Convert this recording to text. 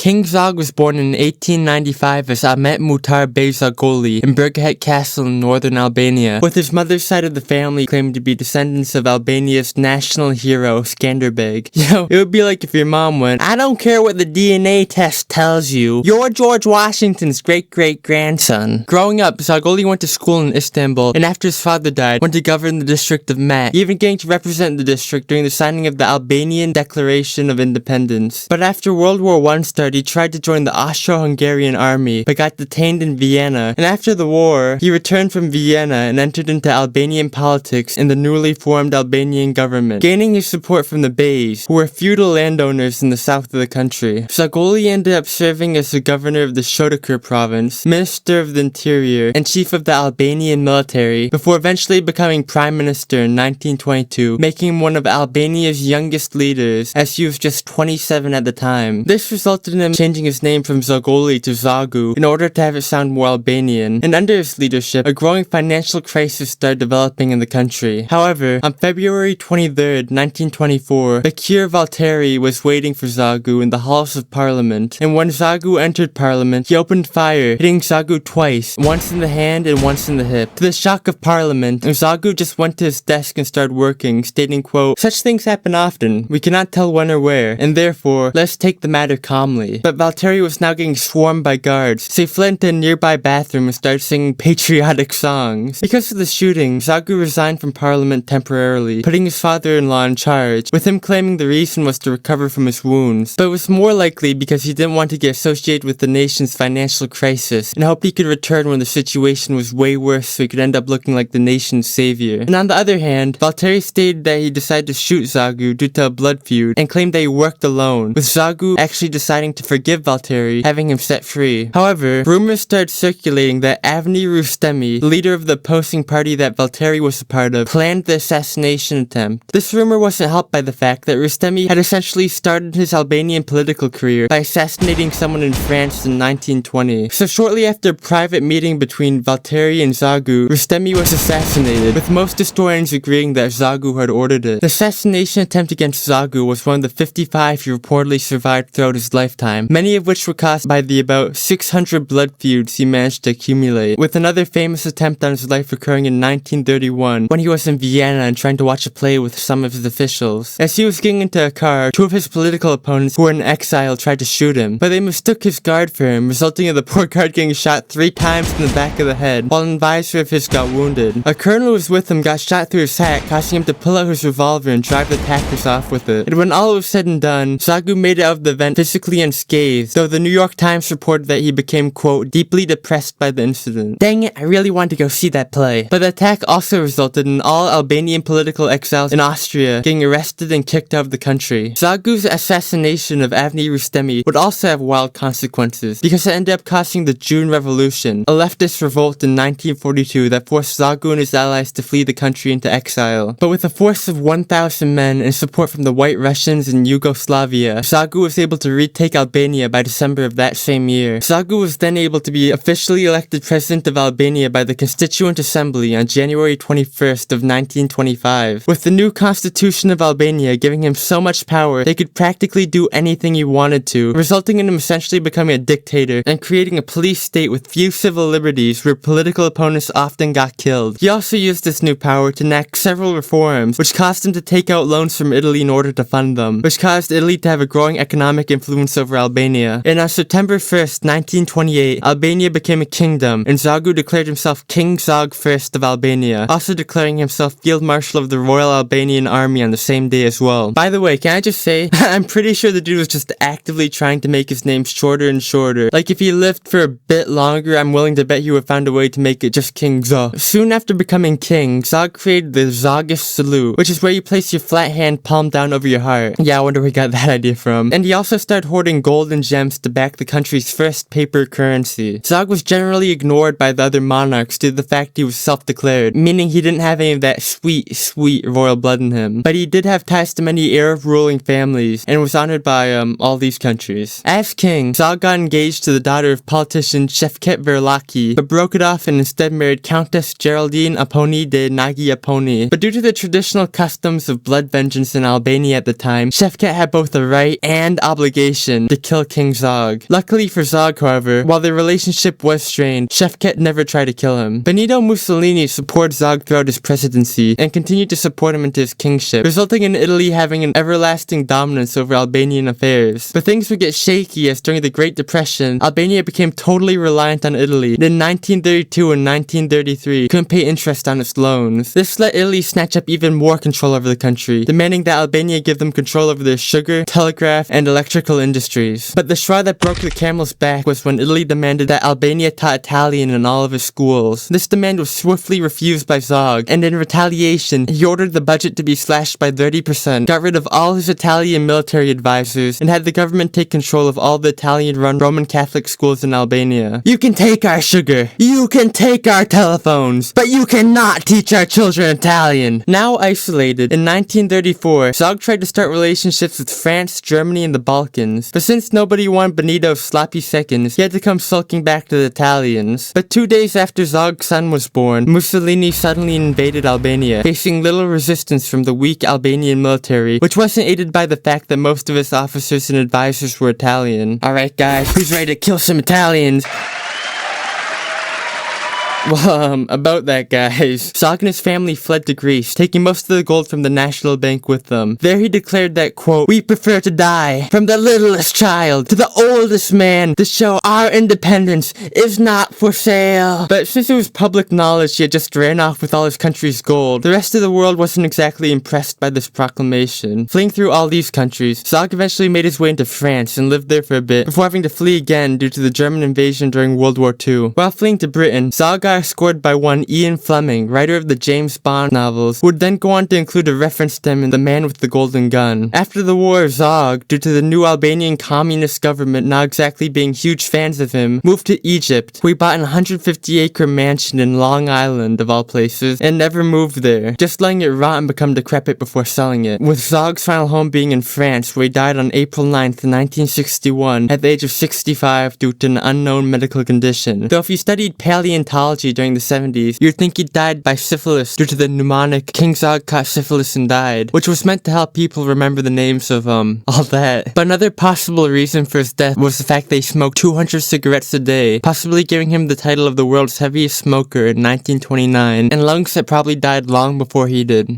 King Zog was born in 1895 as Ahmet Muhtar Bey Zagoli in Birghet Castle in northern Albania, with his mother's side of the family claiming to be descendants of Albania's national hero Skanderbeg. Yo, it would be like if your mom went, "I don't care what the DNA test tells you, you're George Washington's great-great-grandson." Growing up, Zagoli went to school in Istanbul, and after his father died, went to govern the district of Mat, even getting to represent the district during the signing of the Albanian Declaration of Independence. But after World War I started, he tried to join the Austro-Hungarian army, but got detained in Vienna, and after the war, he returned from Vienna and entered into Albanian politics in the newly formed Albanian government, gaining his support from the Beys, who were feudal landowners in the south of the country. Zagoli ended up serving as the governor of the Shodakur province, minister of the interior, and chief of the Albanian military, before eventually becoming prime minister in 1922, making him one of Albania's youngest leaders, as he was just 27 at the time. This resulted in him changing his name from Zagoli to Zagu in order to have it sound more Albanian, and under his leadership, a growing financial crisis started developing in the country. However, on February 23rd, 1924, Bakir Valteri was waiting for Zagu in the halls of parliament, and when Zagu entered parliament, he opened fire, hitting Zagu twice, once in the hand and once in the hip. To the shock of parliament, Zagu just went to his desk and started working, stating, quote, "Such things happen often, we cannot tell when or where, and therefore, let's take the matter calmly." But Valteri was now getting swarmed by guards, so he fled into a nearby bathroom and started singing patriotic songs. Because of the shooting, Zagu resigned from parliament temporarily, putting his father-in-law in charge, with him claiming the reason was to recover from his wounds. But it was more likely because he didn't want to get associated with the nation's financial crisis, and hoped he could return when the situation was way worse so he could end up looking like the nation's savior. And on the other hand, Valteri stated that he decided to shoot Zagu due to a blood feud, and claimed that he worked alone, with Zagu actually deciding to forgive Valteri, having him set free. However, rumors started circulating that Avni Rustemi, the leader of the opposing party that Valteri was a part of, planned the assassination attempt. This rumor wasn't helped by the fact that Rustemi had essentially started his Albanian political career by assassinating someone in France in 1920. So shortly after a private meeting between Valteri and Zagu, Rustemi was assassinated, with most historians agreeing that Zagu had ordered it. The assassination attempt against Zagu was one of the 55 he reportedly survived throughout his lifetime, many of which were caused by the about 600 blood feuds he managed to accumulate, with another famous attempt on his life occurring in 1931 when he was in Vienna and trying to watch a play with some of his officials. As he was getting into a car, two of his political opponents who were in exile tried to shoot him, but they mistook his guard for him, resulting in the poor guard getting shot 3 times in the back of the head, while an advisor of his got wounded. A colonel who was with him got shot through his hat, causing him to pull out his revolver and drive the attackers off with it. And when all was said and done, Zagu made it out of the event physically unscathed, though the New York Times reported that he became, quote, deeply depressed by the incident. Dang it, I really wanted to go see that play. But the attack also resulted in all Albanian political exiles in Austria getting arrested and kicked out of the country. Zagu's assassination of Avni Rustemi would also have wild consequences, because it ended up causing the June Revolution, a leftist revolt in 1942 that forced Zagu and his allies to flee the country into exile. But with a force of 1,000 men and support from the White Russians in Yugoslavia, Zagu was able to retake Albania by December of that same year. Zagu was then able to be officially elected president of Albania by the Constituent Assembly on January 21st of 1925, with the new constitution of Albania giving him so much power they could practically do anything he wanted to, resulting in him essentially becoming a dictator and creating a police state with few civil liberties where political opponents often got killed. He also used this new power to enact several reforms, which caused him to take out loans from Italy in order to fund them, which caused Italy to have a growing economic influence over Albania. And on September 1st, 1928, Albania became a kingdom, and Zagu declared himself King Zog I of Albania, also declaring himself Field Marshal of the Royal Albanian Army on the same day as well. By the way, can I just say, I'm pretty sure the dude was just actively trying to make his name shorter and shorter. Like, if he lived for a bit longer, I'm willing to bet he would have found a way to make it just King Zog. Soon after becoming king, Zog created the Zogish salute, which is where you place your flat hand palm down over your heart. Yeah, I wonder where he got that idea from. And he also started hoarding gold and gems to back the country's first paper currency. Zog was generally ignored by the other monarchs due to the fact he was self-declared, meaning he didn't have any of that sweet royal blood in him. But he did have ties to many Arab ruling families, and was honored by all these countries. As king, Zog got engaged to the daughter of politician Shevket Verlaki, but broke it off and instead married Countess Geraldine Aponi de Nagi Aponi. But due to the traditional customs of blood vengeance in Albania at the time, Shevket had both a right and obligation to to kill King Zog. Luckily for Zog, however, while their relationship was strained, Shefket never tried to kill him. Benito Mussolini supported Zog throughout his presidency and continued to support him into his kingship, resulting in Italy having an everlasting dominance over Albanian affairs. But things would get shaky as during the Great Depression, Albania became totally reliant on Italy, and in 1932 and 1933 couldn't pay interest on its loans. This let Italy snatch up even more control over the country, demanding that Albania give them control over their sugar, telegraph, and electrical industries. But the straw that broke the camel's back was when Italy demanded that Albania taught Italian in all of its schools. This demand was swiftly refused by Zog, and in retaliation, he ordered the budget to be slashed by 30%, got rid of all his Italian military advisors, and had the government take control of all the Italian-run Roman Catholic schools in Albania. You can take our sugar, you can take our telephones, but you cannot teach our children Italian. Now isolated, in 1934, Zog tried to start relationships with France, Germany, and the Balkans, but since nobody wanted Benito's sloppy seconds, he had to come sulking back to the Italians. But 2 days after Zog's son was born, Mussolini suddenly invaded Albania, facing little resistance from the weak Albanian military, which wasn't aided by the fact that most of its officers and advisors were Italian. Alright guys, who's ready to kill some Italians? Well, about that, guys. Zog and his family fled to Greece, taking most of the gold from the National Bank with them. There he declared that, quote, "We prefer to die, from the littlest child to the oldest man, to show our independence is not for sale." But since it was public knowledge he had just ran off with all his country's gold, the rest of the world wasn't exactly impressed by this proclamation. Fleeing through all these countries, Zog eventually made his way into France and lived there for a bit, before having to flee again due to the German invasion during World War II. While fleeing to Britain, Zog got escorted by one Ian Fleming, writer of the James Bond novels, who would then go on to include a reference to him in The Man with the Golden Gun. After the war, Zog, due to the new Albanian communist government not exactly being huge fans of him, moved to Egypt, where he bought an 150-acre mansion in Long Island, of all places, and never moved there, just letting it rot and become decrepit before selling it, with Zog's final home being in France, where he died on April 9th, 1961, at the age of 65 due to an unknown medical condition. Though if you studied paleontology during the 70s, you'd think he died by syphilis due to the mnemonic "King Zog caught syphilis and died," which was meant to help people remember the names of, all that. But another possible reason for his death was the fact that he smoked 200 cigarettes a day, possibly giving him the title of the world's heaviest smoker in 1929, and lungs that probably died long before he did.